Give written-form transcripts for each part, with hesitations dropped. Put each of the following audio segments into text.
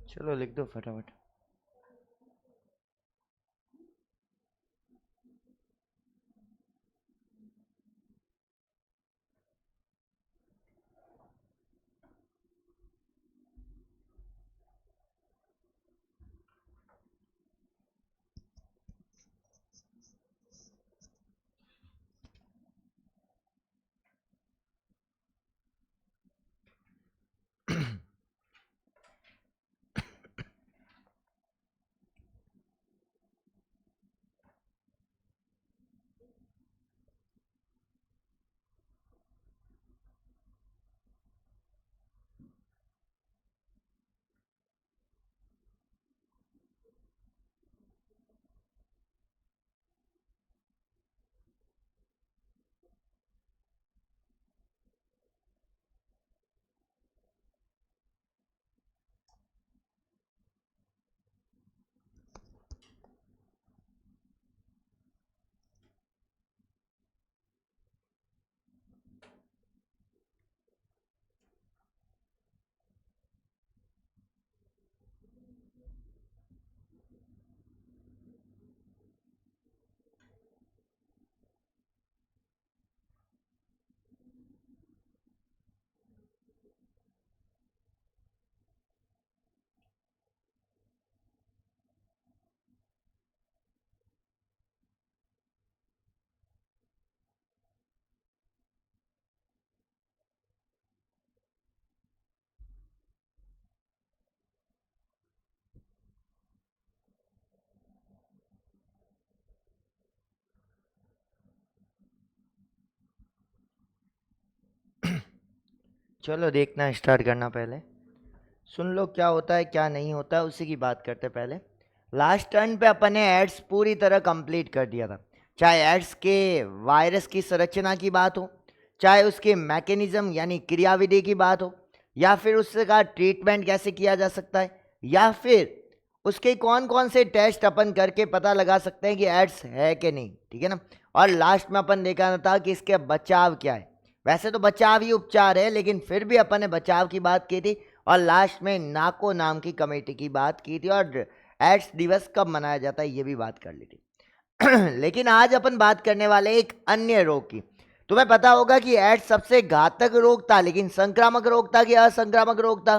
चलो लिख दो फटाफट। चलो देखना स्टार्ट करना। पहले सुन लो क्या होता है क्या नहीं होता है, उसी की बात करते हैं। पहले लास्ट टर्न पे अपन ने एड्स पूरी तरह कंप्लीट कर दिया था। चाहे एड्स के वायरस की संरचना की बात हो, चाहे उसके मैकेनिज्म यानी क्रियाविधि की बात हो, या फिर उसका ट्रीटमेंट कैसे किया जा सकता है, या फिर उसके कौन कौन से टेस्ट अपन करके पता लगा सकते हैं कि एड्स है कि नहीं, ठीक है ना। और लास्ट में अपन देखा था कि इसके बचाव क्या है। वैसे तो बचाव ही उपचार है, लेकिन फिर भी अपन ने बचाव की बात की थी। और लास्ट में नाको नाम की कमेटी की बात की थी, और एड्स दिवस कब मनाया जाता है ये भी बात कर ली थी। लेकिन आज अपन बात करने वाले एक अन्य रोग की। तुम्हें पता होगा कि एड्स सबसे घातक रोग था, लेकिन संक्रामक रोग था कि असंक्रामक रोग था?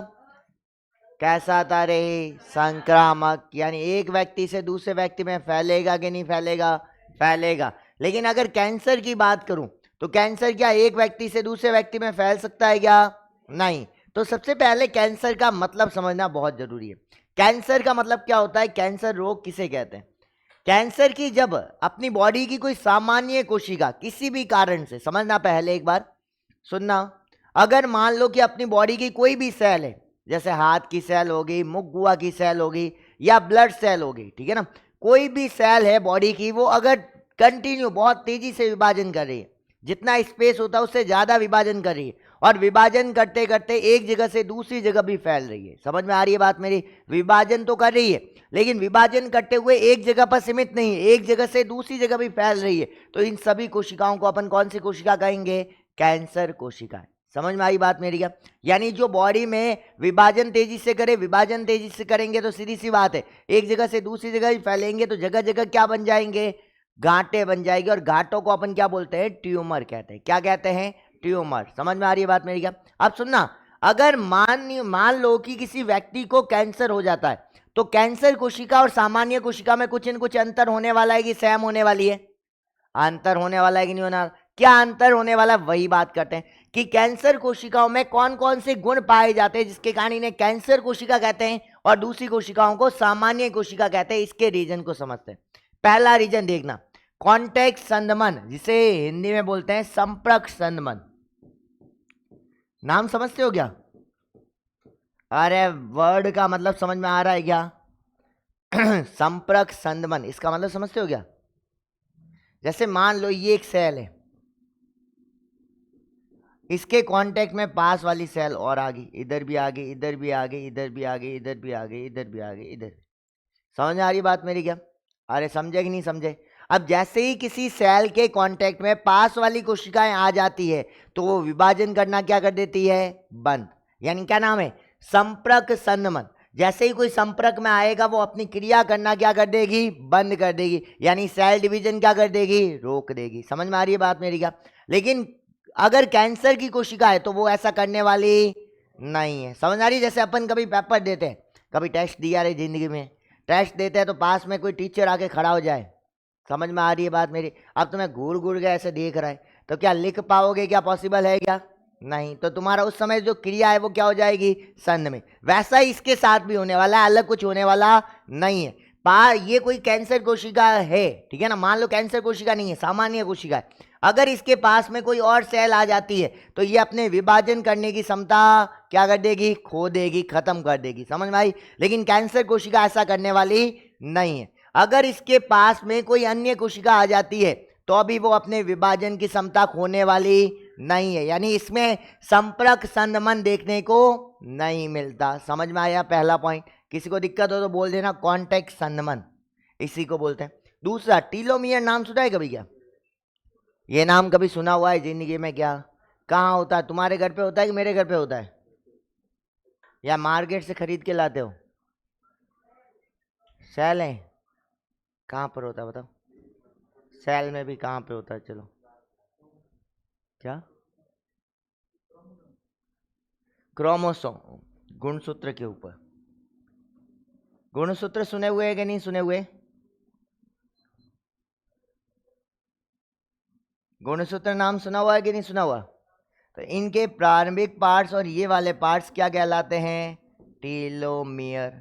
कैसा था रे? संक्रामक, यानी एक व्यक्ति से दूसरे व्यक्ति में फैलेगा कि नहीं फैलेगा? फैलेगा। लेकिन अगर कैंसर की बात करूं तो कैंसर क्या एक व्यक्ति से दूसरे व्यक्ति में फैल सकता है क्या? नहीं। तो सबसे पहले कैंसर का मतलब समझना बहुत जरूरी है। कैंसर का मतलब क्या होता है, कैंसर रोग किसे कहते हैं? कैंसर की जब अपनी बॉडी की कोई सामान्य कोशिका किसी भी कारण से, समझना पहले एक बार सुनना, अगर मान लो कि अपनी बॉडी की कोई भी सेल है, जैसे हाथ की सेल हो गई, मुख गुआ की सेल हो गई, या ब्लड सेल हो गई, ठीक है ना, कोई भी सेल है बॉडी की, वो अगर कंटिन्यू बहुत तेजी से विभाजन कर रही है, जितना स्पेस होता है उससे ज्यादा विभाजन कर रही है, और विभाजन करते करते एक जगह से दूसरी जगह भी फैल रही है। समझ में आ रही है बात मेरी? विभाजन तो कर रही है, लेकिन विभाजन करते हुए एक जगह पर सीमित नहीं है, एक जगह से दूसरी जगह भी फैल रही है। तो इन सभी कोशिकाओं को अपन कौन सी कोशिका कहेंगे? कैंसर कोशिकाएं। समझ में आई बात मेरी क्या? यानी जो बॉडी में विभाजन तेजी से करे, विभाजन तेजी से करेंगे तो सीधी सी बात है एक जगह से दूसरी जगह फैलेंगे, तो जगह जगह क्या बन जाएंगे? गांठें बन जाएगी। और गांठों को अपन क्या बोलते हैं? ट्यूमर कहते हैं। क्या कहते हैं? ट्यूमर। समझ में आ रही है बात मेरी क्या? अब सुनना, अगर मान लो कि किसी व्यक्ति को कैंसर हो जाता है, तो कैंसर कोशिका और सामान्य कोशिका में कुछ न कुछ अंतर होने वाला है कि सेम होने वाली है? अंतर होने वाला है कि नहीं होना? क्या अंतर होने वाला? वही बात करते हैं कि कैंसर कोशिकाओं में कौन कौन से गुण पाए जाते हैं जिसके कारण इन्हें कैंसर कोशिका कहते हैं, और दूसरी कोशिकाओं को सामान्य कोशिका कहते हैं। इसके रीजन को समझते हैं। पहला रीजन देखना, कॉन्टैक्ट संदमन, जिसे हिंदी में बोलते हैं संपर्क संदमन। नाम समझते हो क्या? अरे वर्ड का मतलब समझ में आ रहा है क्या? संपर्क संदमन, इसका मतलब समझते हो क्या? जैसे मान लो ये एक सेल है, इसके कांटेक्ट में पास वाली सेल और आ गई, इधर भी आ गई, इधर भी आ गई, इधर भी आ गई, इधर भी आ गई, इधर भी आ गई, इधर। समझ आ रही बात मेरी क्या? अरे समझे कि नहीं समझे? अब जैसे ही किसी सेल के कांटेक्ट में पास वाली कोशिकाएं आ जाती है, तो वो विभाजन करना क्या कर देती है? बंद। यानी क्या नाम है? संपर्क संदमन। जैसे ही कोई संपर्क में आएगा वो अपनी क्रिया करना क्या कर देगी, बंद कर देगी, यानी सेल डिवीजन क्या कर देगी, रोक देगी। समझ में आ रही है बात मेरी क्या? लेकिन अगर कैंसर की कोशिका है तो वो ऐसा करने वाली नहीं है। समझ आ रही है? जैसे अपन कभी पेपर देते हैं, कभी टेस्ट दिया रहे जिंदगी में, टेस्ट देते हैं तो पास में कोई टीचर आके खड़ा हो जाए, समझ में आ रही है बात मेरी? अब तुम्हें घूर घूर के ऐसे देख रहा है तो क्या लिख पाओगे? क्या पॉसिबल है क्या? नहीं। तो तुम्हारा उस समय जो क्रिया है वो क्या हो जाएगी, संध में। वैसा ही इसके साथ भी होने वाला है, अलग कुछ होने वाला नहीं है। ये कोई कैंसर कोशिका है, ठीक है ना, मान लो कैंसर कोशिका नहीं है, सामान्य कोशिका है। अगर इसके पास में कोई और सेल आ जाती है तो ये अपने विभाजन करने की क्षमता क्या कर देगी, खो देगी, खत्म कर देगी। समझ में आई? लेकिन कैंसर कोशिका ऐसा करने वाली नहीं है। अगर इसके पास में कोई अन्य कोशिका आ जाती है तो अभी वो अपने विभाजन की क्षमता खोने वाली नहीं है, यानी इसमें संपर्क संदमन देखने को नहीं मिलता। समझ में आया पहला पॉइंट? किसी को दिक्कत हो तो बोल देना, कॉन्टैक्ट संदमन इसी को बोलते हैं। दूसरा, टीलोमियर नाम सुना है कभी क्या? ये नाम कभी सुना हुआ है जिंदगी में क्या? कहाँ होता है? तुम्हारे घर पे होता है कि मेरे घर पे होता है, या मार्केट से खरीद के लाते हो? सेल है, कहाँ पर होता है बताओ? सेल में भी कहाँ पे होता है? चलो, क्या? क्रोमोसोम, गुणसूत्र के ऊपर। गुणसूत्र सुने हुए है कि नहीं सुने हुए? गुणसूत्र नाम सुना हुआ है कि नहीं सुना हुआ? तो इनके प्रारंभिक पार्ट्स और ये वाले पार्ट्स क्या कहलाते हैं, टीलोमियर।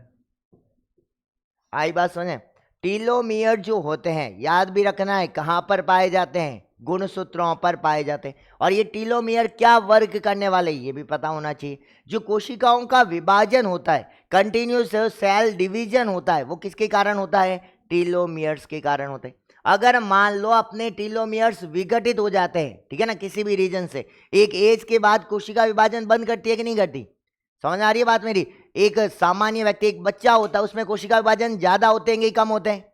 आई बात समझे? टीलोमियर जो होते हैं, याद भी रखना है कहां पर पाए जाते हैं, गुणसूत्रों पर पाए जाते हैं। और ये टीलोमियर क्या वर्क करने वाले, ये भी पता होना चाहिए। जो कोशिकाओं का विभाजन होता है, कंटिन्यूस सेल डिवीजन होता है, वो किसके कारण होता है, टीलोमियर्स के कारण होते हैं। अगर मान लो अपने टीलोमियर्स विघटित हो जाते हैं, ठीक है ना, किसी भी रीजन से, एक एज के बाद कोशिका विभाजन बंद करती है कि नहीं करती? समझ आ रही है बात मेरी? एक सामान्य व्यक्ति, एक बच्चा होता है, उसमें कोशिका विभाजन ज्यादा होते हैं कि कम होते हैं?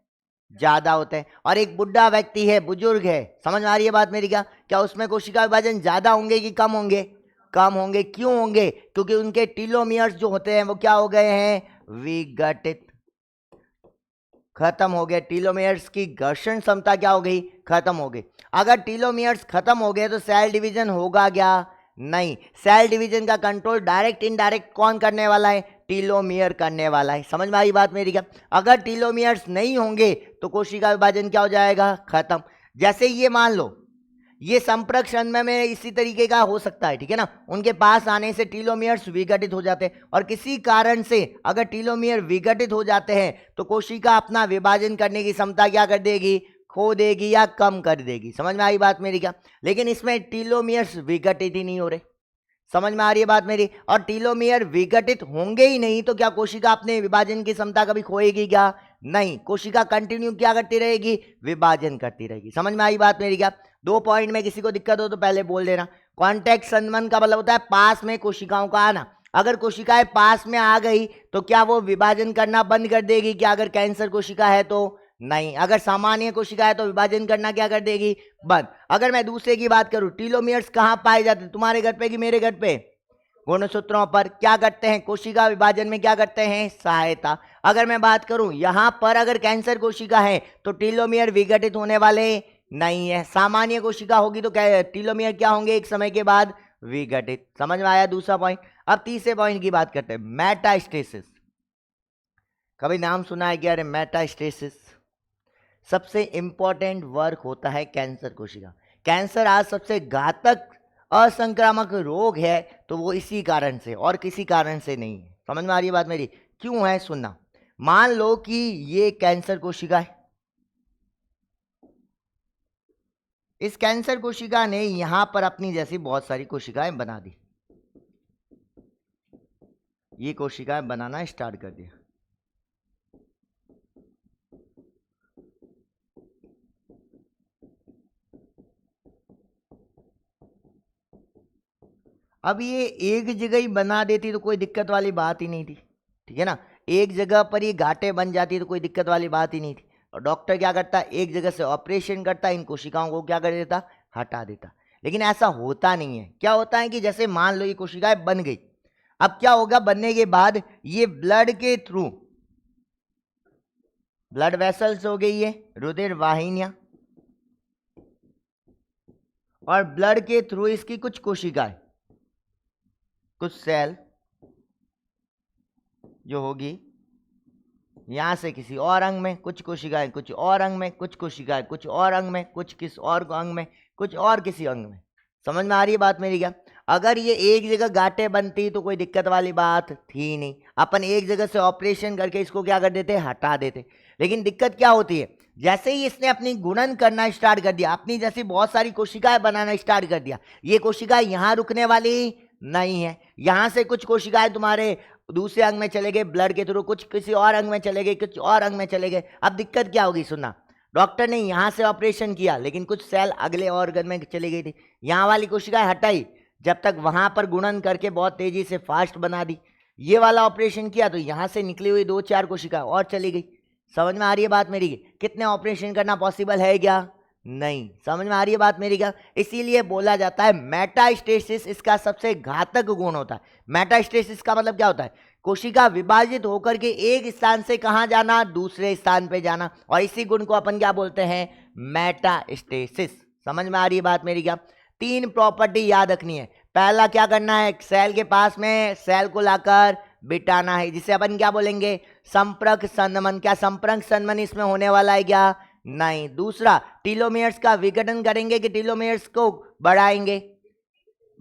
ज्यादा होते हैं। और एक बुढ़ा व्यक्ति है, बुजुर्ग है, समझ में आ रही है बात मेरी क्या? क्या उसमें कोशिका विभाजन ज्यादा होंगे कि कम होंगे? कम होंगे। क्यों होंगे? क्योंकि उनके टीलोमियर्स जो होते हैं वो क्या हो गए हैं, विघटित, खत्म हो गए। टीलोमियर्स की घर्षण क्षमता क्या हो गई, खत्म हो गई। अगर टीलोमियर्स खत्म हो गए तो सेल डिवीजन होगा क्या? नहीं। सेल डिवीजन का कंट्रोल डायरेक्ट इनडायरेक्ट कौन करने वाला है, टीलोमियर करने वाला है। समझ में आई बात मेरी क्या? अगर टीलोमियर्स नहीं होंगे तो कोशिका विभाजन क्या हो जाएगा, खत्म। जैसे ये मान लो ये संपर्क संदमय में इसी तरीके का हो सकता है, ठीक है ना, उनके पास आने से टीलोमियर्स विघटित हो जाते हैं। और किसी कारण से अगर टीलोमियर विघटित हो जाते हैं तो कोशिका अपना विभाजन करने की क्षमता क्या कर देगी, खो देगी या कम कर देगी। समझ में आई बात मेरी क्या? लेकिन इसमें टीलोमियर्स विघटित ही नहीं हो रहे। समझ में आ रही है बात मेरी? और टीलोमियर विघटित होंगे ही नहीं तो क्या कोशिका अपने विभाजन की क्षमता कभी खोएगी क्या? नहीं। कोशिका कंटिन्यू क्या करती रहेगी, विभाजन करती रहेगी। समझ में आई बात मेरी क्या? 2 पॉइंट में किसी को दिक्कत हो तो पहले बोल देना। कॉन्टैक्ट संदमन का मतलब होता है पास में कोशिकाओं का आना। अगर कोशिकाएं पास में आ गई तो क्या वो विभाजन करना बंद कर देगी क्या, अगर कैंसर कोशिका है तो? नहीं। अगर सामान्य कोशिका है तो विभाजन करना क्या कर देगी, बंद। अगर मैं दूसरे की बात करूं, टीलोमियर्स कहां पाए जाते हैं, तुम्हारे घर पे कि मेरे घर पे? गुणसूत्रों पर। क्या करते हैं, कोशिका विभाजन में क्या करते हैं, सहायता। अगर मैं बात करूं यहां पर, अगर कैंसर कोशिका है तो टीलोमियर विघटित होने वाले नहीं है। सामान्य कोशिका होगी तो क्या टीलोमियर क्या होंगे, एक समय के बाद विघटित। समझ में आया दूसरा पॉइंट? अब तीसरे पॉइंट की बात करते हैं, मेटास्टेसिस। कभी नाम सुना है क्या? अरे मेटास्टेसिस सबसे इंपॉर्टेंट वर्क होता है कैंसर कोशिका। कैंसर आज सबसे घातक असंक्रामक रोग है तो वो इसी कारण से और किसी कारण से नहीं है। समझ में आ रही है बात मेरी? क्यों है सुनना। मान लो कि ये कैंसर कोशिका है, इस कैंसर कोशिका ने यहां पर अपनी जैसी बहुत सारी कोशिकाएं बना दी, ये कोशिकाएं बनाना स्टार्ट कर दिया। अब ये एक जगह ही बना देती तो कोई दिक्कत वाली बात ही नहीं थी, ठीक है ना। एक जगह पर ये गांठें बन जाती तो कोई दिक्कत वाली बात ही नहीं थी। और डॉक्टर क्या करता, एक जगह से ऑपरेशन करता, इन कोशिकाओं को क्या कर देता, हटा देता। लेकिन ऐसा होता नहीं है। क्या होता है कि जैसे मान लो ये कोशिकाएं बन गई, अब क्या होगा बनने के बाद, ये ब्लड के थ्रू, ब्लड वेसल्स हो गई है, रुधिर वाहिनियां, और ब्लड के थ्रू इसकी कुछ कोशिकाएं, कुछ सेल जो होगी यहां से किसी और अंग में, कुछ कोशिकाएं कुछ और अंग में, कुछ कोशिकाएं कुछ और अंग में, कुछ किस और अंग में, कुछ और किसी अंग में। समझ में आ रही है बात मेरी क्या? अगर ये एक जगह गांठें बनती तो कोई दिक्कत वाली बात थी नहीं, अपन एक जगह से ऑपरेशन करके इसको क्या कर देते, हटा देते। लेकिन दिक्कत क्या होती है, जैसे ही इसने अपनी गुणन करना स्टार्ट कर दिया, अपनी जैसी बहुत सारी कोशिकाएं बनाना स्टार्ट कर दिया, ये कोशिकाएं यहां रुकने वाली नहीं है, यहां से कुछ कोशिकाएं तुम्हारे दूसरे अंग में चले गए ब्लड के थ्रू, कुछ किसी और अंग में चले गए, कुछ और अंग में चले गए। अब दिक्कत क्या होगी, सुनना, डॉक्टर ने यहां से ऑपरेशन किया लेकिन कुछ सेल अगले ऑर्गन में चली गई थी, यहां वाली कोशिकाएं हटाई, जब तक वहां पर गुणन करके बहुत तेजी से फास्ट बना दी। ये वाला ऑपरेशन किया तो यहां से निकली हुई 2-4 कोशिकाएं और चली गई। समझ में आ रही है बात मेरी? कितने ऑपरेशन करना पॉसिबल है क्या? नहीं। समझ में आ रही है बात मेरी क्या? इसीलिए बोला जाता है मेटास्टेसिस इसका सबसे घातक गुण होता है। मेटास्टेसिस का मतलब क्या होता है, कोशिका विभाजित होकर के एक स्थान से कहां जाना, दूसरे स्थान पे जाना, और इसी गुण को अपन क्या बोलते हैं, मेटास्टेसिस। समझ में आ रही है बात मेरी क्या? 3 प्रॉपर्टी याद रखनी है। पहला क्या करना है, सेल के पास में सेल को लाकर बिठाना है, जिसे अपन क्या बोलेंगे, संपर्क संवहन। क्या संपर्क संवहन इसमें होने वाला है क्या? नहीं। दूसरा, टीलोमियर्स का विघटन करेंगे कि टीलोमियर्स को बढ़ाएंगे?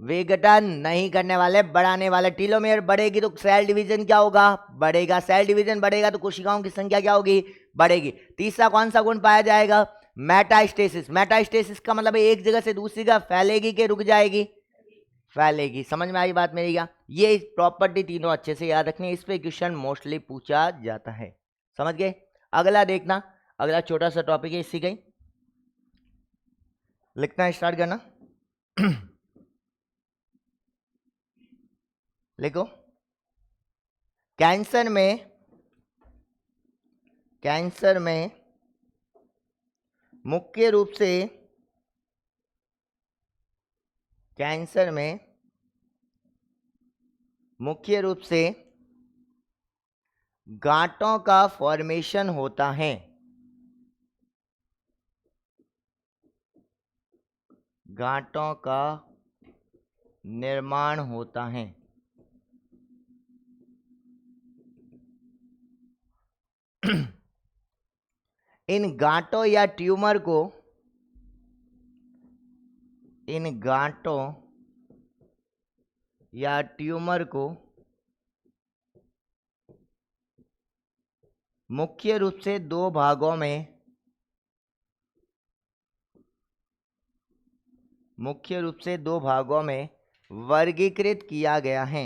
विघटन नहीं करने वाले, बढ़ाने वाले। टीलोमेयर बढ़ेगी तो सेल डिवीजन क्या होगा, बढ़ेगा। सेल डिवीजन बढ़ेगा तो कोशिकाओं की संख्या क्या होगी, बढ़ेगी। तीसरा कौन सा गुण पाया जाएगा, मेटास्टेसिस। मेटास्टेसिस का मतलब एक जगह से दूसरी जगह फैलेगी कि रुक जाएगी, फैलेगी। समझ में आई बात मेरी क्या? ये प्रॉपर्टी तीनों अच्छे से याद रखनी है, इस पे क्वेश्चन मोस्टली पूछा जाता है। समझ गए? अगला देखना, अगला छोटा सा टॉपिक है, इसी का ही लिखना स्टार्ट करना। लिखो, कैंसर में, कैंसर में मुख्य रूप से, कैंसर में मुख्य रूप से गांठों का फॉर्मेशन होता है। गांठों का निर्माण होता है। इन गांठों या ट्यूमर को, इन गांठों या ट्यूमर को मुख्य रूप से 2 भागों में, मुख्य रूप से 2 भागों में वर्गीकृत किया गया है।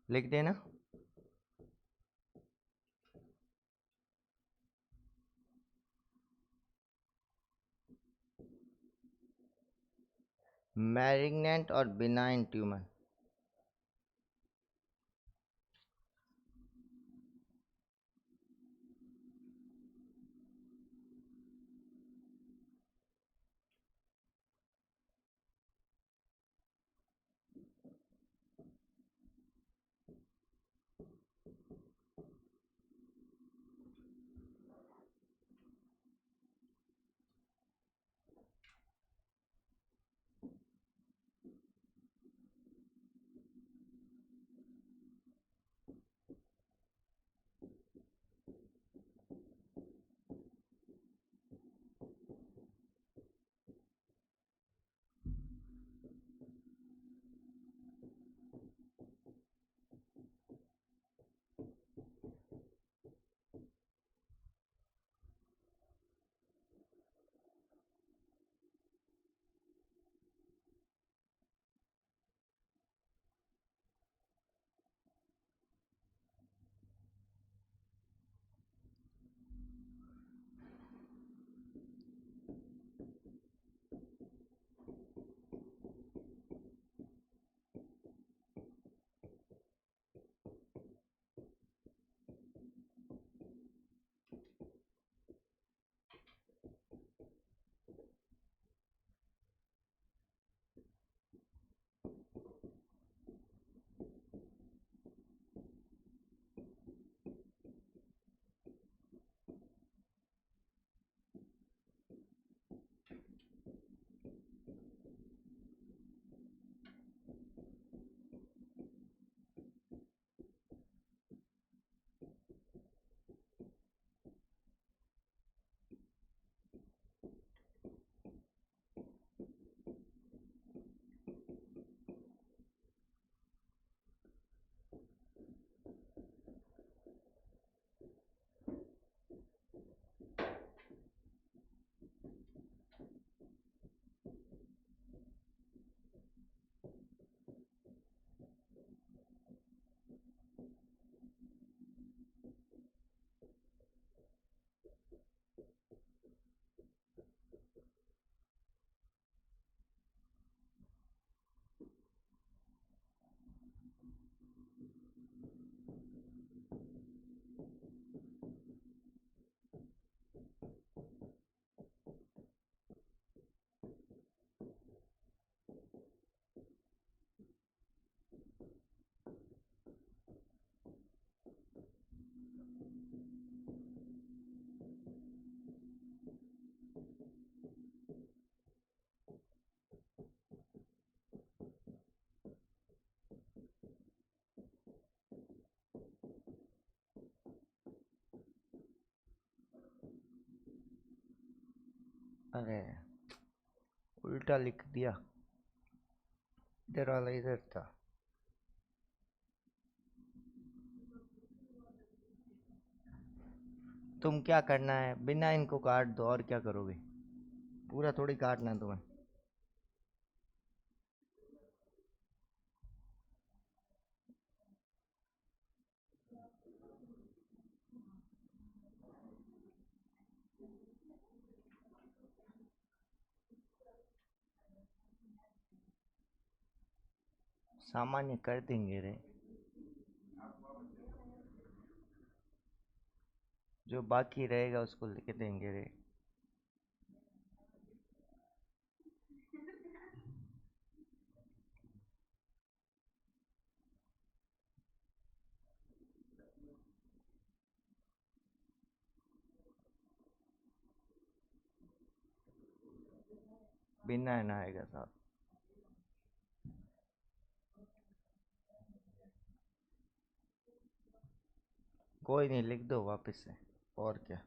लिख देना। मैलिग्नेंट और बिनाइन ट्यूमर। अरे उल्टा लिख दिया, इधर वाला इधर था। तुम क्या करना है, बिना इनको काट दो, और क्या करोगे, पूरा थोड़ी काटना है तुम्हें। सामान्य कर देंगे रे, जो बाकी रहेगा उसको लिख देंगे रे। बिना ना आएगा साहब। कोई नहीं, लिख दो वापस से, और क्या।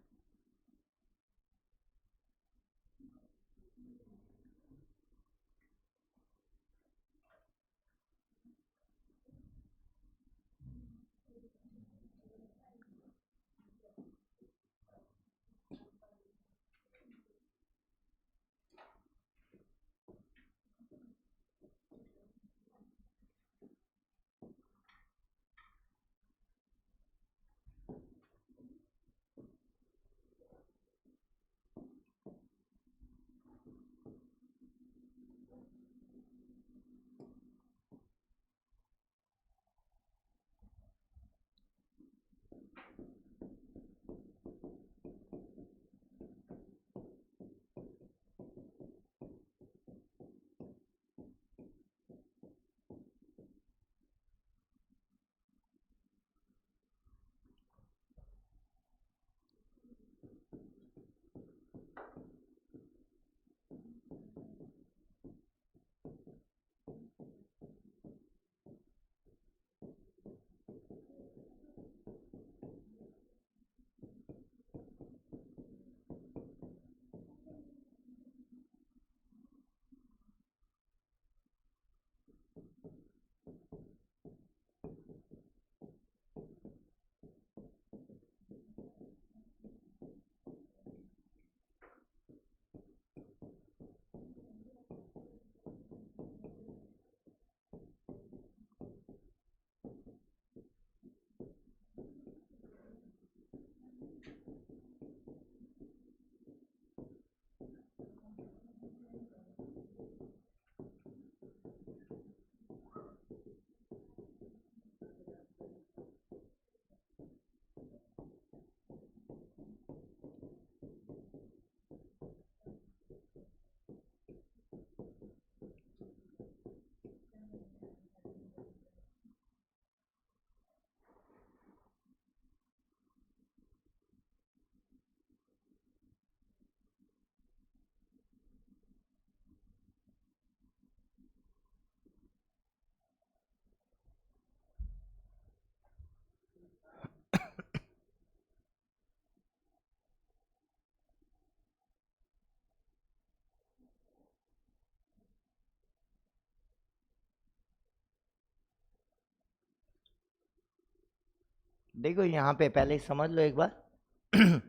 देखो यहाँ पे पहले समझ लो एक बार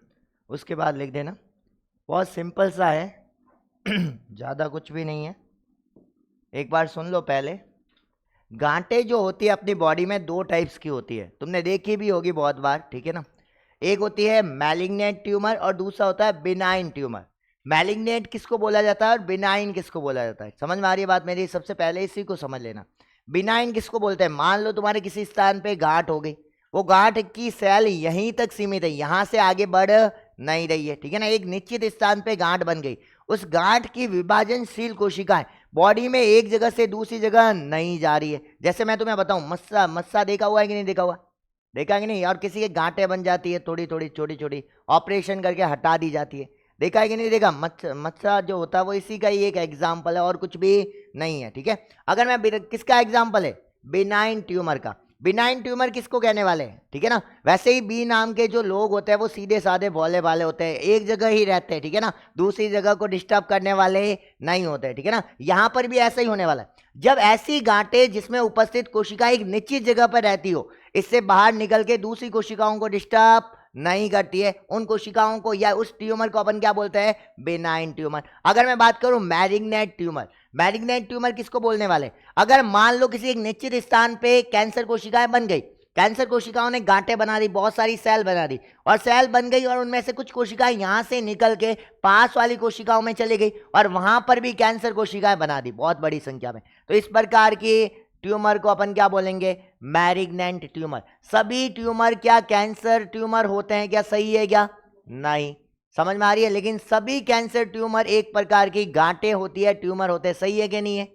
उसके बाद लिख देना। बहुत सिंपल सा है ज़्यादा कुछ भी नहीं है। एक बार सुन लो पहले। गांठें जो होती है अपनी बॉडी में दो टाइप्स की होती है, तुमने देखी भी होगी बहुत बार, ठीक है ना। एक होती है मैलिग्नेंट ट्यूमर और दूसरा होता है बिनाइन ट्यूमर। मैलिग्नेंट किसको बोला जाता है और बिनाइन किसको बोला जाता है, समझ में आ रही है बात मेरी? सबसे पहले इसी को समझ लेना। बिनाइन किसको बोलते हैं? मान लो तुम्हारे किसी स्थान पे गांठ हो गई, वो गांठ की सेल यहीं तक सीमित है, यहां से आगे बढ़ नहीं रही है, ठीक है ना। एक निश्चित स्थान पे गांठ बन गई, उस गांठ की विभाजनशील कोशिकाएं बॉडी में एक जगह से दूसरी जगह नहीं जा रही है। जैसे मैं तुम्हें बताऊं, मस्सा मस्सा देखा हुआ है कि नहीं देखा हुआ? देखा कि नहीं? और किसी के गांठें बन जाती है थोड़ी थोड़ी छोटी छोटी, ऑपरेशन करके हटा दी जाती है। देखा है कि नहीं देखा? मस्सा जो होता है वो इसी का ही एक एग्जाम्पल है और कुछ भी नहीं है, ठीक है। अगर मैं किसका एग्जाम्पल है? बिनाइन ट्यूमर का। बिनाइन ट्यूमर किसको कहने वाले हैं, ठीक है ना। वैसे ही बी नाम के जो लोग होते हैं वो सीधे साधे भोले भाले होते हैं, एक जगह ही रहते हैं, ठीक है ना, दूसरी जगह को डिस्टर्ब करने वाले नहीं होते, ठीक है ना। यहां पर भी ऐसा ही होने वाला है। जब ऐसी गांठें जिसमें उपस्थित कोशिका एक निश्चित जगह पर रहती हो, इससे बाहर निकल के दूसरी कोशिकाओं को डिस्टर्ब नहीं करती है, उन कोशिकाओं को या उस ट्यूमर को अपन क्या बोलते हैं, बेनाइन ट्यूमर। अगर मैं बात करूं मैलिग्नेंट ट्यूमर, मैलिग्नेंट ट्यूमर किसको बोलने वाले, अगर मान लो किसी एक निश्चित स्थान पे कैंसर कोशिकाएं बन गई, कैंसर कोशिकाओं ने गांठें बना दी, बहुत सारी सेल बना दी, और सेल बन गई और उनमें से कुछ कोशिकाएं यहां से निकल के पास वाली कोशिकाओं में चली गई और वहां पर भी कैंसर कोशिकाएं बना दी बहुत बड़ी संख्या में, तो इस प्रकार की ट्यूमर को अपन क्या बोलेंगे, मैलिग्नेंट ट्यूमर। सभी ट्यूमर क्या कैंसर ट्यूमर होते हैं क्या, सही है क्या, नहीं, समझ में आ रही है। लेकिन सभी कैंसर ट्यूमर एक प्रकार की गांठें होती है, ट्यूमर होते हैं, सही है कि नहीं है,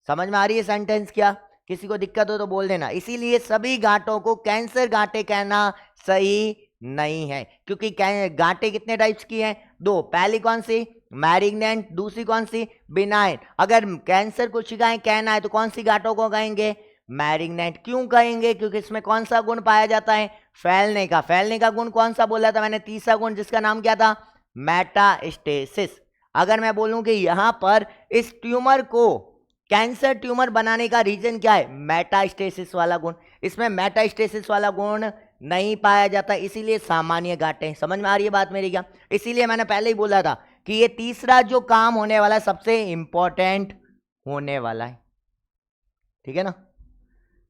समझ में आ रही है सेंटेंस क्या, किसी को दिक्कत हो तो बोल देना। इसीलिए सभी गांठों को कैंसर गांठें कहना सही नहीं है, क्योंकि गांठें कितने टाइप्स की हैं, दो, पहली कौन सी, मैलिग्नेंट, दूसरी कौन सी, बिनाइन। अगर कैंसर कोशिकाएं कहना है तो कौन सी गांठों को कहेंगे, मैलिग्नेंट। क्यों कहेंगे, क्योंकि इसमें कौन सा गुण पाया जाता है, फैलने का। फैलने का गुण कौन सा बोला था मैंने, तीसरा गुण, जिसका नाम क्या था, मेटास्टेसिस। अगर मैं बोलूं कि यहां पर इस ट्यूमर को कैंसर ट्यूमर बनाने का रीजन क्या है, मेटास्टेसिस वाला गुण, इसमें मेटास्टेसिस वाला गुण नहीं पाया जाता, इसीलिए सामान्य गांठें। समझ में आ रही है बात मेरी क्या, इसीलिए मैंने पहले ही बोला था कि ये तीसरा जो काम होने वाला है सबसे इंपॉर्टेंट होने वाला है, ठीक है ना।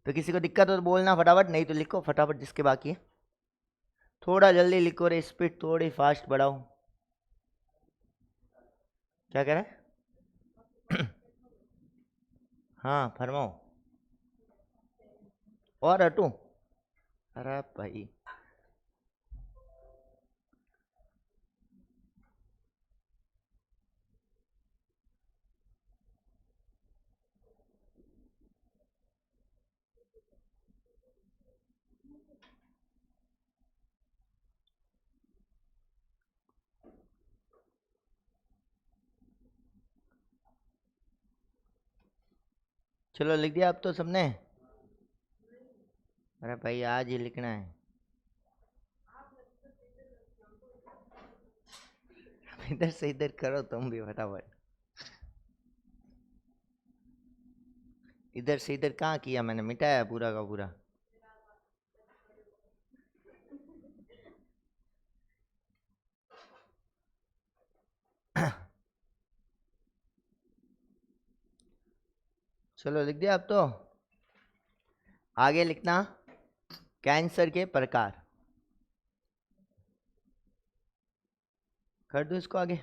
तो किसी को दिक्कत हो तो बोलना फटाफट, नहीं तो लिखो फटाफट जिसके बाकी है, थोड़ा जल्दी लिखो रे, स्पीड थोड़ी फास्ट बढ़ाओ। क्या कह रहे हैं हाँ फरमाओ, और हटूं, अरे भाई चलो लिख दिया अब तो सबने, अरे भाई आज ही लिखना है इधर से इधर करो तुम भी फटाफट, इधर से इधर कहाँ किया मैंने, मिटाया पूरा का पूरा। चलो लिख दिया अब तो, आगे लिखना कैंसर के प्रकार, कर दो इसको आगे।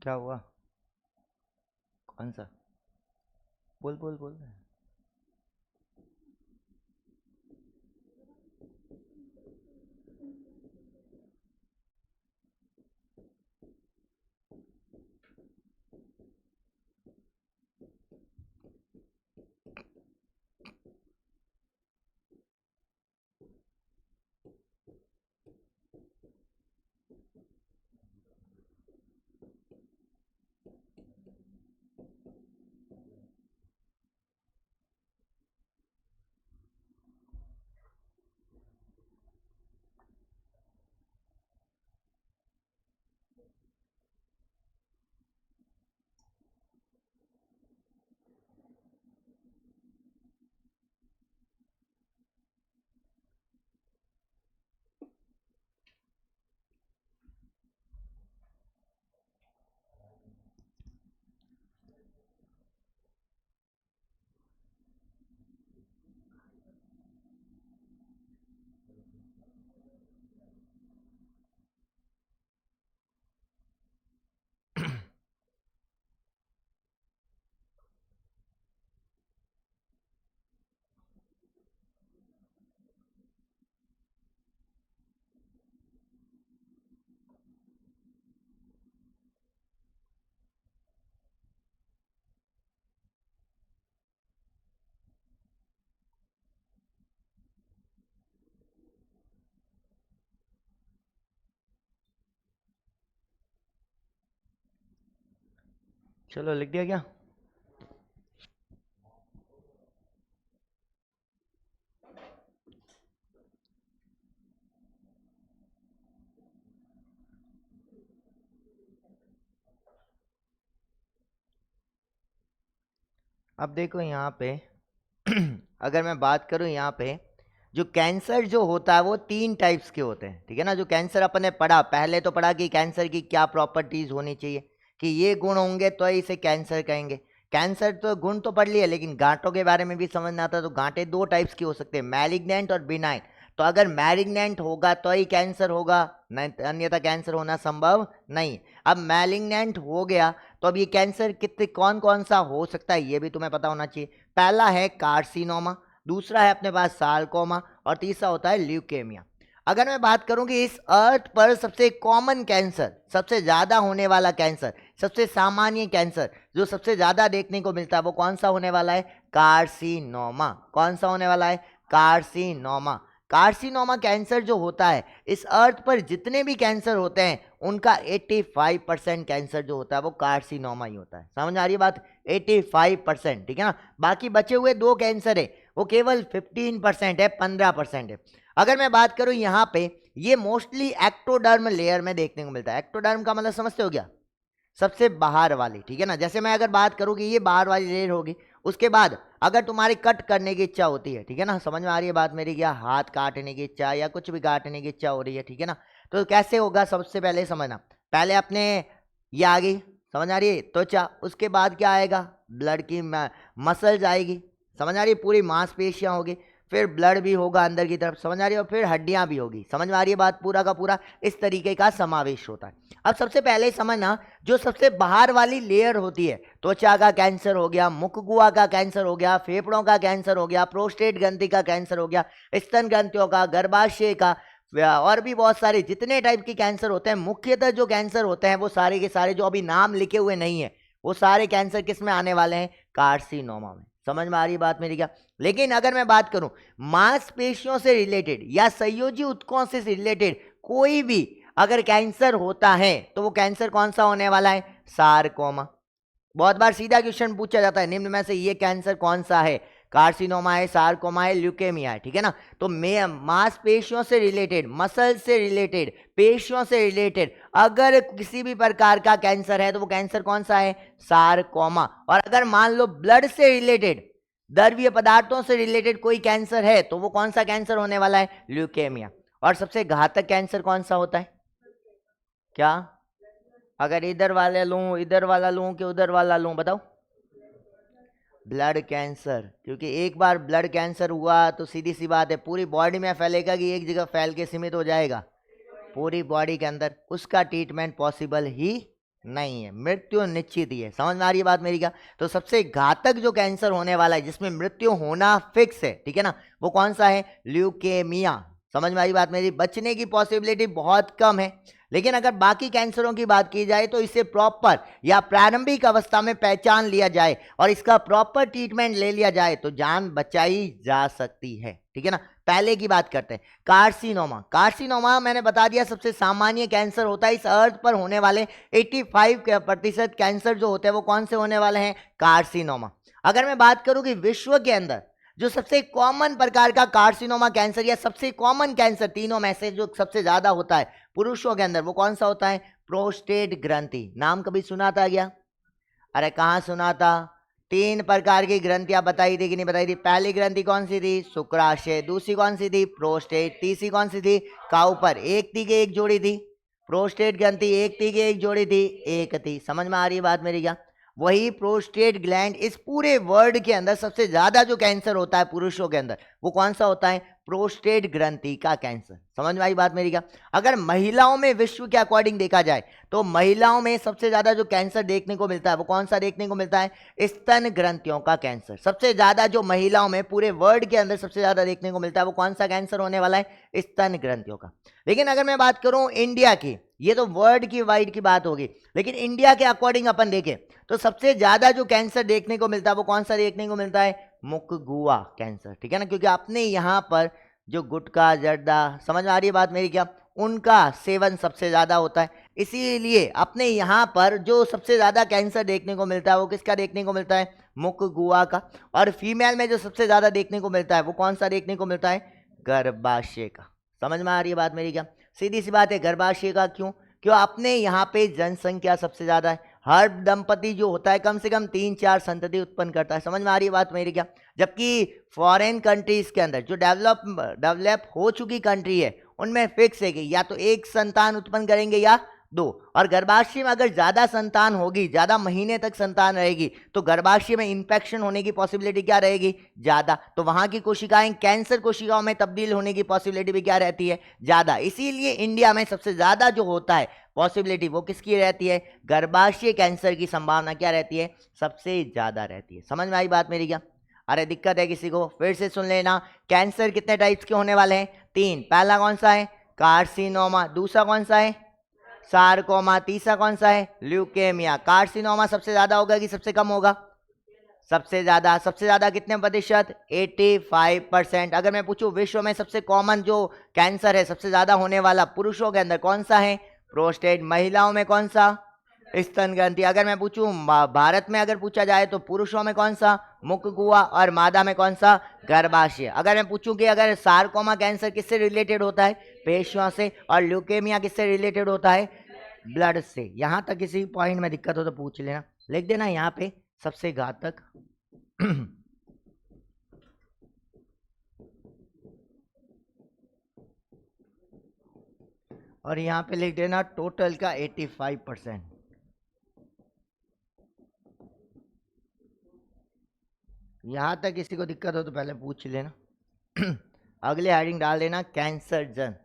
क्या हुआ? कौन सा? बोल बोल बोल। चलो लिख दिया क्या? अब देखो यहाँ पे अगर मैं बात करूँ यहाँ पे, जो कैंसर जो होता है वो 3 टाइप्स के होते हैं, ठीक है ना। जो कैंसर अपन ने पढ़ा, पहले तो पढ़ा कि कैंसर की क्या प्रॉपर्टीज होनी चाहिए, कि ये गुण होंगे तो इसे कैंसर कहेंगे। कैंसर तो गुण तो पढ़ लिया, लेकिन गांठों के बारे में भी समझना था। तो गांठें 2 टाइप्स की हो सकते हैं, मैलिग्नेंट और बिनाइन। तो अगर मैलिग्नेंट होगा तो ही कैंसर होगा, नहीं अन्यथा कैंसर होना संभव नहीं। अब मैलिग्नेंट हो गया तो अब ये कैंसर कितने कौन कौन सा हो सकता है ये भी तुम्हें पता होना चाहिए। पहला है कार्सिनोमा, दूसरा है अपने पास सार्कोमा, और तीसरा होता है ल्यूकेमिया। अगर मैं बात करूं कि इस अर्थ पर सबसे कॉमन कैंसर, सबसे ज्यादा होने वाला कैंसर, सबसे सामान्य कैंसर जो सबसे ज्यादा देखने को मिलता है वो कौन सा होने वाला है? कार्सिनोमा। कौन सा होने वाला है? कार्सिनोमा। कार्सिनोमा कैंसर जो होता है, इस अर्थ पर जितने भी कैंसर होते हैं उनका 85% कैंसर जो होता है वो कार्सिनोमा ही होता है। समझ आ रही है बात? 85%, ठीक है ना। बाकी बचे हुए 2 कैंसर है वो केवल 15% है, 15% है। अगर मैं बात करूं यहाँ पे, ये मोस्टली एक्टोडर्म लेयर में देखने को मिलता है। एक्टोडर्म का मतलब समझते हो क्या? सबसे बाहर वाली, ठीक है ना। जैसे मैं अगर बात करूं कि ये बाहर वाली लेयर होगी, उसके बाद अगर तुम्हारी कट करने की इच्छा होती है, ठीक है ना, समझ में आ रही है बात मेरी? क्या हाथ काटने की इच्छा या कुछ भी काटने की इच्छा हो रही है, ठीक है ना, तो कैसे होगा? सबसे पहले समझना, पहले अपने ये आ गई, समझ आ रही है, त्वचा। उसके बाद क्या आएगा? ब्लड की मसल्स आएगी, समझ आ रही है, पूरी मांसपेशियां होगी। फिर ब्लड भी होगा अंदर की तरफ, समझ आ रही है, और फिर हड्डियां भी होगी। समझ में आ रही है बात? पूरा का पूरा इस तरीके का समावेश होता है। अब सबसे पहले समझना, जो सबसे बाहर वाली लेयर होती है, त्वचा का कैंसर हो गया, मुखगुआ का कैंसर हो गया, फेफड़ों का कैंसर हो गया, प्रोस्टेट ग्रंथि का कैंसर हो गया, स्तन ग्रंथियों का, गर्भाशय का, और भी बहुत सारे जितने टाइप के कैंसर होते हैं, मुख्यतः जो कैंसर होते हैं वो सारे के सारे जो अभी नाम लिखे हुए नहीं है, वो सारे कैंसर किस में आने वाले हैं? कार्सिनोमा में। समझ में आ रही बात मेरी क्या? लेकिन अगर मैं बात करूं मांसपेशियों से रिलेटेड या संयोजी ऊतकों से रिलेटेड कोई भी अगर कैंसर होता है तो वो कैंसर कौन सा होने वाला है? सारकोमा। बहुत बार सीधा क्वेश्चन पूछा जाता है, निम्न में से ये कैंसर कौन सा है? कार्सिनोमा है, सारकोमा है, ल्यूकेमिया है, ठीक है ना। तो मांसपेशियों से रिलेटेड, मसल से रिलेटेड, पेशियों से रिलेटेड अगर किसी भी प्रकार का कैंसर है तो वो कैंसर कौन सा है? सारकोमा। और अगर मान लो ब्लड से रिलेटेड, द्रव्य पदार्थों से रिलेटेड कोई कैंसर है तो वो कौन सा कैंसर होने वाला है? ल्यूकेमिया। और सबसे घातक कैंसर कौन सा होता है? क्या? अगर इधर वाले लूं, इधर वाला लूं कि उधर वाला लूं, बताओ? Blood cancer. क्योंकि एक बार ब्लड कैंसर हुआ तो सीधी सी बात है पूरी बॉडी में फैलेगा कि एक जगह फैल के सीमित हो जाएगा? पूरी बॉडी के अंदर। उसका ट्रीटमेंट पॉसिबल ही नहीं है, मृत्यु निश्चित ही है। समझ में आ रही है बात मेरी क्या? तो सबसे घातक जो कैंसर होने वाला है जिसमें मृत्यु होना फिक्स है, ठीक है ना, वो कौन सा है? ल्यूकेमिया। समझ में आई बात मेरी? बचने की पॉसिबिलिटी बहुत कम है। लेकिन अगर बाकी कैंसरों की बात की जाए तो इसे प्रॉपर या प्रारंभिक अवस्था में पहचान लिया जाए और इसका प्रॉपर ट्रीटमेंट ले लिया जाए तो जान बचाई जा सकती है, ठीक है ना। पहले की बात करते हैं, कार्सिनोमा। कार्सिनोमा मैंने बता दिया सबसे सामान्य कैंसर होता है। इस अर्थ पर होने वाले 85% कैंसर जो होते हैं वो कौन से होने वाले हैं? कार्सिनोमा। अगर मैं बात करूं कि विश्व के अंदर जो सबसे कॉमन प्रकार का कार्सिनोमा कैंसर या सबसे कॉमन कैंसर तीनों में से जो सबसे ज्यादा होता है पुरुषों के अंदर, वो कौन सा होता है? प्रोस्टेट ग्रंथि। नाम कभी सुना था क्या? अरे कहाँ सुना था? 3 प्रकार की ग्रंथियां बताई थी कि नहीं बताई थी? पहली ग्रंथि कौन सी थी? शुक्राशय। दूसरी कौन सी थी? प्रोस्टेट। तीसरी कौन सी थी? काउपर। एक थी कि एक जोड़ी थी? प्रोस्टेट ग्रंथि एक थी कि एक जोड़ी थी? एक थी। समझ में आ रही है बात मेरी क्या? वही प्रोस्टेट ग्लैंड इस पूरे वर्ल्ड के अंदर सबसे ज्यादा जो कैंसर होता है पुरुषों के अंदर वो कौन सा होता है? प्रोस्टेट ग्रंथि का कैंसर। समझ में आई बात मेरी क्या? अगर महिलाओं में विश्व के अकॉर्डिंग देखा जाए तो महिलाओं में सबसे ज्यादा जो कैंसर देखने को मिलता है वो कौन सा देखने को मिलता है? स्तन ग्रंथियों का कैंसर। सबसे ज्यादा जो महिलाओं में पूरे वर्ल्ड के अंदर सबसे ज्यादा देखने को मिलता है वो कौन सा कैंसर होने वाला है? स्तन ग्रंथियों का। लेकिन अगर मैं बात करूं इंडिया की, ये तो वर्ल्ड की वाइड की बात होगी, लेकिन इंडिया के अकॉर्डिंग अपन देखें तो सबसे ज्यादा जो कैंसर देखने को मिलता है वो कौन सा देखने को मिलता है? मुखगुआ कैंसर, ठीक है ना। क्योंकि अपने यहाँ पर जो गुटखा जर्दा, समझ में आ रही है बात मेरी क्या, उनका सेवन सबसे ज्यादा होता है। इसीलिए अपने यहाँ पर जो सबसे ज्यादा कैंसर देखने को मिलता है वो किसका देखने को मिलता है? मुखगुआ का। और फीमेल में जो सबसे ज्यादा देखने को मिलता है वो कौन सा देखने को मिलता है? गर्भाशय का। समझ में आ रही है बात मेरी क्या? सीधी सी बात है, गर्भाशय का। क्यों? क्यों? अपने यहाँ पे जनसंख्या सबसे ज्यादा है। हर दंपति जो होता है कम से कम 3-4 संतति उत्पन्न करता है। समझ में आ रही है बात मेरी क्या? जबकि फॉरेन कंट्रीज के अंदर जो डेवलप हो चुकी कंट्री है उनमें फिक्स है कि या तो एक संतान उत्पन्न करेंगे या 2। और गर्भाशय में अगर ज्यादा संतान होगी, ज्यादा महीने तक संतान रहेगी तो गर्भाशय में इंफेक्शन होने की पॉसिबिलिटी क्या रहेगी? ज्यादा। तो वहां की कोशिकाएं कैंसर कोशिकाओं में तब्दील होने की पॉसिबिलिटी भी क्या रहती है? ज्यादा। इसीलिए इंडिया में सबसे ज्यादा जो होता है पॉसिबिलिटी वो किसकी रहती है? गर्भाशय कैंसर की संभावना क्या रहती है? सबसे ज्यादा रहती है। समझ में आई बात मेरी क्या? अरे दिक्कत है किसी को? फिर से सुन लेना। कैंसर कितने टाइप्स के होने वाले हैं? 3। पहला कौन सा है? कार्सिनोमा। दूसरा कौन सा है? सार्कोमा। तीसरा कौन सा है? ल्यूकेमिया। कार्सिनोमा सबसे ज्यादा होगा कि सबसे कम होगा? सबसे ज्यादा। सबसे ज्यादा कितने प्रतिशत? 85%। अगर मैं पूछूं विश्व में सबसे कॉमन जो कैंसर है सबसे ज्यादा होने वाला पुरुषों के अंदर कौन सा है? प्रोस्टेट। महिलाओं में कौन सा? स्तन ग्रंथि। अगर मैं पूछूं भारत में अगर पूछा जाए तो पुरुषों में कौन सा? मुखगुआ। और मादा में कौन सा? गर्भाशय। अगर मैं पूछूं कि अगर सार्कोमा कैंसर किससे रिलेटेड होता है? पेशियों से। और ल्यूकेमिया किससे रिलेटेड होता है? ब्लड से। यहां तक किसी पॉइंट में दिक्कत हो तो पूछ लेना, लिख देना यहाँ पे सबसे घातक। और यहाँ पे लिख देना टोटल का 85%। यहां तक किसी को दिक्कत हो तो पहले पूछ लेना। अगले हेडिंग डाल देना कैंसर जन।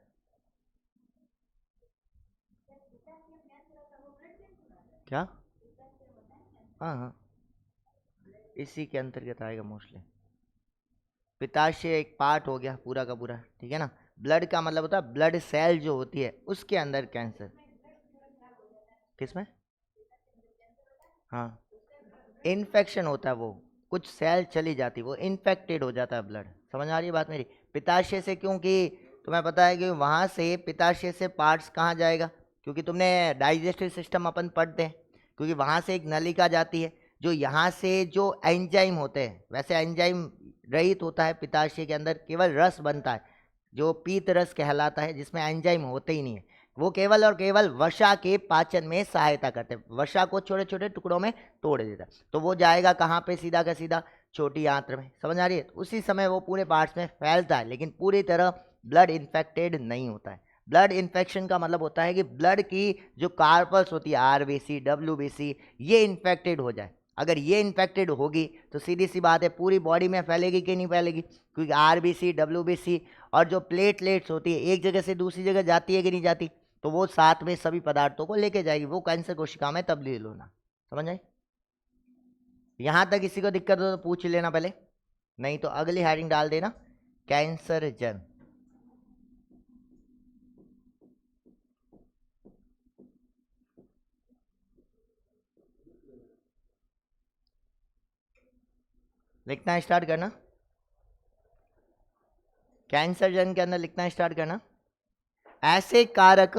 क्या? हाँ हाँ, इसी के अंतर्गत आएगा मोस्टली। पित्ताशय एक पार्ट हो गया पूरा का पूरा, ठीक है ना। ब्लड का मतलब होता है ब्लड सेल जो होती है उसके अंदर कैंसर। किसमें? हाँ, इन्फेक्शन होता है, वो कुछ सेल चली जाती, वो इन्फेक्टेड हो जाता है ब्लड। समझ आ रही है बात मेरी? पित्ताशय से, क्योंकि तुम्हें पता है कि वहाँ से पित्ताशय से पार्ट्स कहाँ जाएगा, क्योंकि तुमने डाइजेस्टिव सिस्टम अपन पढ़ते हैं, क्योंकि वहाँ से एक नलिका जाती है जो यहाँ से जो एंजाइम होते हैं, वैसे एंजाइम रहित होता है पित्ताशय के अंदर, केवल रस बनता है जो पीत रस कहलाता है, जिसमें एंजाइम होते ही नहीं है। वो केवल और केवल वसा के पाचन में सहायता करते हैं, वसा को छोटे छोटे टुकड़ों में तोड़ देता है। तो वो जाएगा कहाँ पे? सीधा का सीधा छोटी आंत्र में। समझ आ रही है? तो उसी समय वो पूरे पार्ट्स में फैलता है, लेकिन पूरी तरह ब्लड इन्फेक्टेड नहीं होता है। ब्लड इन्फेक्शन का मतलब होता है कि ब्लड की जो कार्पल्स होती है, आरबीसी, डब्ल्यूबीसी, ये इन्फेक्टेड हो जाए। अगर ये इन्फेक्टेड होगी तो सीधी सी बात है पूरी बॉडी में फैलेगी कि नहीं फैलेगी? क्योंकि आरबीसी, डब्ल्यूबीसी और जो प्लेटलेट्स होती है एक जगह से दूसरी जगह जाती है कि नहीं जाती? तो वो साथ में सभी पदार्थों को लेके जाएगी, वो कैंसर कोशिका में तब्दील होना। समझ आए? यहां तक किसी को दिक्कत हो तो पूछ लेना पहले, नहीं तो अगली हेडिंग डाल देना कैंसर जन। लिखना स्टार्ट करना, कैंसर जन के अंदर लिखना स्टार्ट करना। ऐसे कारक,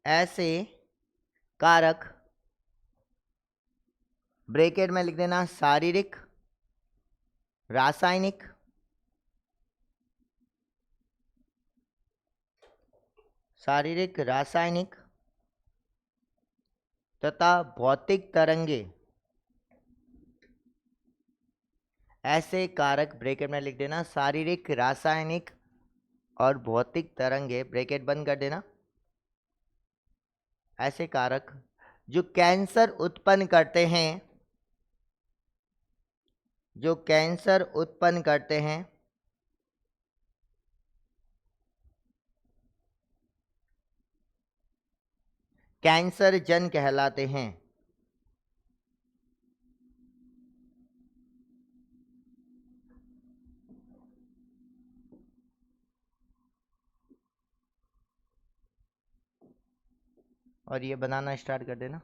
ऐसे कारक, ब्रैकेट में लिख देना शारीरिक, रासायनिक, शारीरिक, रासायनिक तथा भौतिक तरंगे, ऐसे कारक ब्रैकेट में लिख देना शारीरिक, रासायनिक और भौतिक तरंगे, ब्रैकेट बंद कर देना। ऐसे कारक जो कैंसर उत्पन्न करते हैं, जो कैंसर उत्पन्न करते हैं, कैंसर जन कहलाते हैं। और ये बनाना स्टार्ट कर देना।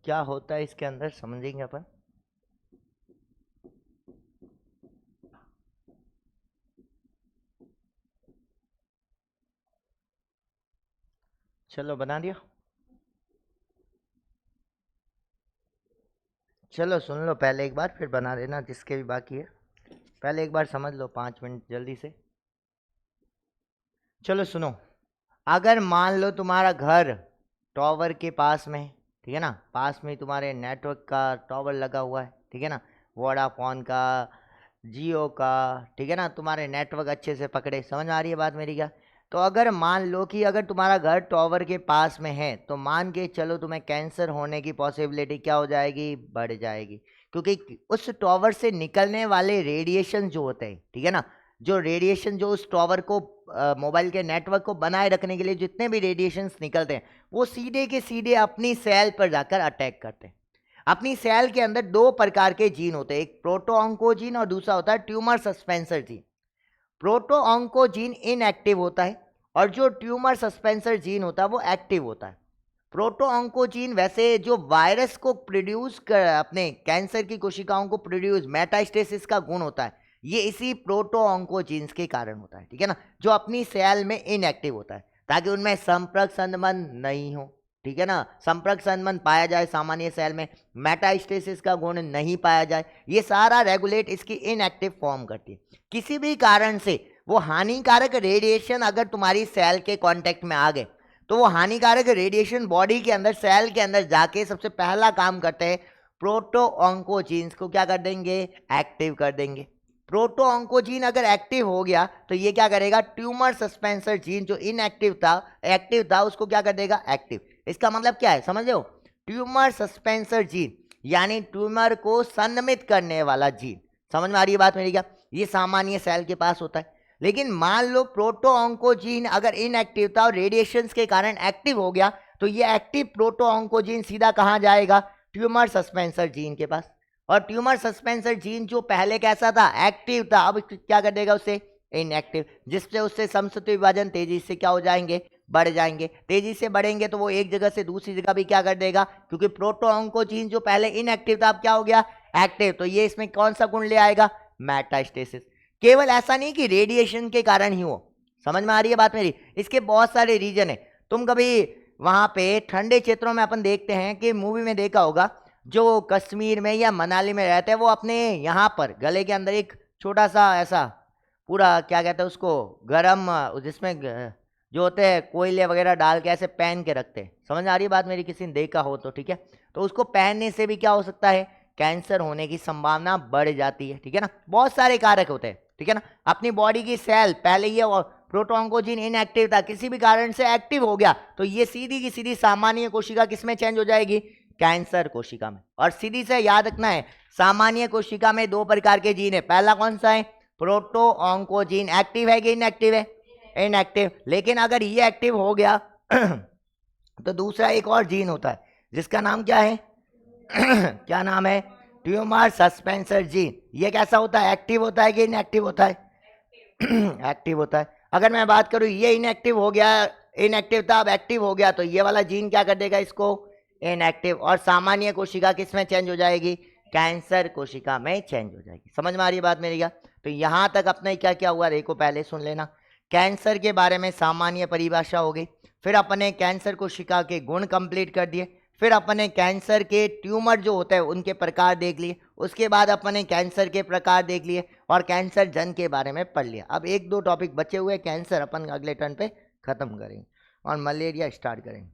क्या होता है इसके अंदर समझेंगे अपन। चलो बना दिया। चलो सुन लो पहले एक बार, फिर बना देना जिसके भी बाकी है। पहले एक बार समझ लो 5 मिनट जल्दी से। चलो सुनो, अगर मान लो तुम्हारा घर टॉवर के पास में, ठीक है ना, पास में तुम्हारे नेटवर्क का टावर लगा हुआ है, ठीक है ना, वोडाफोन का, जियो का, ठीक है ना, तुम्हारे नेटवर्क अच्छे से पकड़े। समझ में आ रही है बात मेरी क्या? तो अगर मान लो कि अगर तुम्हारा घर टावर के पास में है तो मान के चलो तुम्हें कैंसर होने की पॉसिबिलिटी क्या हो जाएगी, बढ़ जाएगी, क्योंकि उस टावर से निकलने वाले रेडिएशन जो होते हैं, ठीक है ना, जो रेडिएशन जो उस टावर को मोबाइल के नेटवर्क को बनाए रखने के लिए जितने भी रेडिएशंस निकलते हैं वो सीधे के सीधे अपनी सेल पर जाकर अटैक करते हैं। अपनी सेल के अंदर दो प्रकार के जीन होते हैं, एक प्रोटोऑन्कोजीन और दूसरा होता है ट्यूमर सस्पेंसर जीन। प्रोटोऑन्कोजीन इनएक्टिव होता है और जो ट्यूमर सस्पेंसर जीन होता है वो एक्टिव होता है। प्रोटोऑन्कोजीन वैसे जो वायरस को प्रोड्यूस कर अपने कैंसर की कोशिकाओं को प्रोड्यूस मेटास्टेसिस का गुण होता है, ये इसी प्रोटोऑन्कोजीन्स के कारण होता है, ठीक है ना, जो अपनी सेल में इनएक्टिव होता है ताकि उनमें संपर्क संबंध नहीं हो, ठीक है ना, संपर्क संबंध पाया जाए सामान्य सेल में, मेटास्टेसिस का गुण नहीं पाया जाए, ये सारा रेगुलेट इसकी इनएक्टिव फॉर्म करती है। किसी भी कारण से वो हानिकारक रेडिएशन अगर तुम्हारी सेल के कांटेक्ट में आ गए तो वो हानिकारक रेडिएशन बॉडी के अंदर सेल के अंदर जाके सबसे पहला काम करते हैं, प्रोटोऑन्कोजीन्स को क्या कर देंगे, एक्टिव कर देंगे। प्रोटोऑन्कोजीन अगर एक्टिव हो गया तो ये क्या करेगा, ट्यूमर सस्पेंसर जीन जो इनएक्टिव था एक्टिव था उसको क्या कर देगा, एक्टिव। इसका मतलब क्या है समझ लो, ट्यूमर सस्पेंसर जीन यानी ट्यूमर को संदमित करने वाला जीन। समझ में आ रही है बात मेरी क्या? ये सामान्य सेल के पास होता है। लेकिन मान लो प्रोटोऑन्कोजीन अगर इनएक्टिव था और रेडिएशन के कारण एक्टिव हो गया तो ये एक्टिव प्रोटोऑन्कोजीन सीधा कहाँ जाएगा, ट्यूमर सस्पेंसर जीन के पास। और ट्यूमर सस्पेंसर जीन जो पहले कैसा था, एक्टिव था, अब क्या कर देगा उसे, इनएक्टिव, जिससे उससे समसूत्री विभाजन तेजी से क्या हो जाएंगे, बढ़ जाएंगे। तेजी से बढ़ेंगे तो वो एक जगह से दूसरी जगह भी क्या कर देगा, क्योंकि प्रोटोऑन्कोजीन जो पहले इनएक्टिव था अब क्या हो गया, एक्टिव, तो ये इसमें कौन सा गुण ले आएगा, मेटास्टेसिस। केवल ऐसा नहीं कि रेडिएशन के कारण ही हो, समझ में आ रही है बात मेरी, इसके बहुत सारे रीजन है। तुम कभी वहां पे ठंडे क्षेत्रों में अपन देखते हैं कि मूवी में देखा होगा, जो कश्मीर में या मनाली में रहते हैं वो अपने यहाँ पर गले के अंदर एक छोटा सा ऐसा पूरा क्या कहते हैं उसको, गरम, जिसमें जो होते हैं कोयले वगैरह डाल के ऐसे पहन के रखते हैं। समझ आ रही है बात मेरी, किसी ने देखा हो तो ठीक है। तो उसको पहनने से भी क्या हो सकता है, कैंसर होने की संभावना बढ़ जाती है, ठीक है ना। बहुत सारे कारक होते हैं, ठीक है ना। अपनी बॉडी की सेल पहले ये प्रोटोऑन्कोजीन इनएक्टिव था, किसी भी कारण से एक्टिव हो गया तो ये सीधी की सीधी सामान्य कोशिका किसमें चेंज हो जाएगी, कैंसर कोशिका में। और सीधी से याद रखना है, सामान्य कोशिका में दो प्रकार के जीन है, पहला कौन सा है, प्रोटोऑन्कोजीन, एक्टिव है कि इनएक्टिव है, इनएक्टिव। लेकिन अगर ये एक्टिव हो गया तो दूसरा एक और जीन होता है जिसका नाम क्या है क्या नाम है, ट्यूमर सस्पेंसर जीन। ये कैसा होता है, एक्टिव होता है कि इनएक्टिव होता है एक्टिव होता है। अगर मैं बात करूं ये इनएक्टिव हो गया, इनएक्टिव था अब एक्टिव हो गया तो ये वाला जीन क्या कर देगा इसको, इनएक्टिव। और सामान्य कोशिका किस में चेंज हो जाएगी, कैंसर कोशिका में चेंज हो जाएगी। समझ में आ रही है बात मेरी क्या? तो यहां तक अपने क्या क्या हुआ देखो, पहले सुन लेना। कैंसर के बारे में सामान्य परिभाषा हो गई, फिर अपने कैंसर कोशिका के गुण कंप्लीट कर दिए, फिर अपने कैंसर के ट्यूमर जो होते हैं उनके प्रकार देख लिए, उसके बाद अपने कैंसर के प्रकार देख लिए और कैंसर जन के बारे में पढ़ लिया। अब एक दो टॉपिक बचे हुए कैंसर अपन अगले टर्न पे खत्म करेंगे और मलेरिया स्टार्ट करेंगे।